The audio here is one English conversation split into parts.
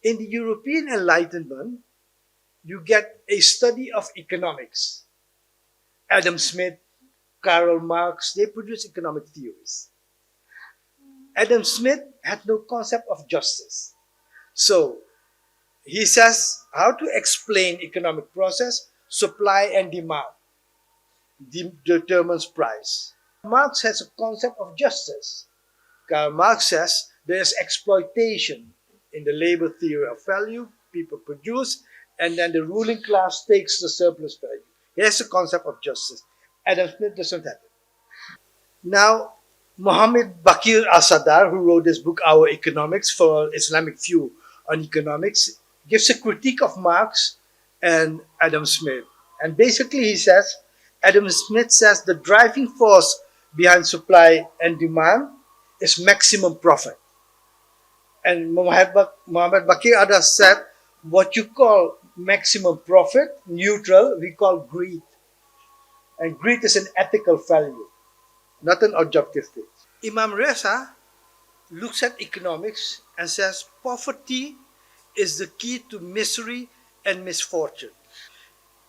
In the European Enlightenment, you get a study of economics. Adam Smith, Karl Marx, they produce economic theories. Adam Smith had no concept of justice. So he says how to explain economic process, supply and demand determines price. Marx has a concept of justice. Karl Marx says there is exploitation in the labor theory of value. People produce, and then the ruling class takes the surplus value. He has a concept of justice. Adam Smith doesn't have it. Now, Mohammed Bakir al-Sadar, who wrote this book, Our Economics, for Islamic view on economics, gives a critique of Marx and Adam Smith. And basically he says, Adam Smith says the driving force behind supply and demand is maximum profit. And Mohammed Bakir Adar said, what you call maximum profit, neutral, we call greed. And greed is an ethical value, not an objective thing. Imam Reza looks at economics and says poverty is the key to misery and misfortune.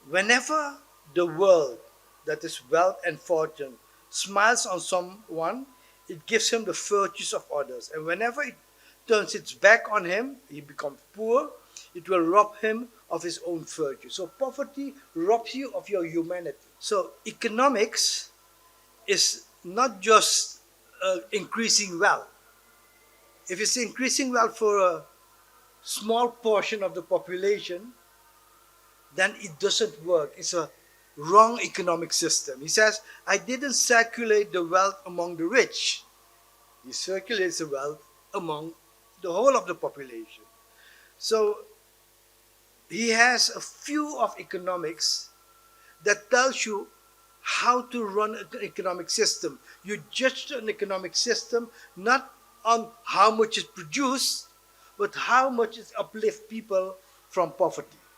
Whenever the world, that is wealth and fortune, smiles on someone, it gives him the virtues of others. And whenever it turns its back on him, he becomes poor, it will rob him of his own virtue. So poverty robs you of your humanity. So economics is not just increasing wealth. If it's increasing wealth for a small portion of the population, then it doesn't work. It's a wrong economic system. He says, I didn't circulate the wealth among the rich. He circulates the wealth among the whole of the population. So he has a view of economics that tells you how to run an economic system. You judge an economic system not on how much is produced, but how much it uplifts people from poverty.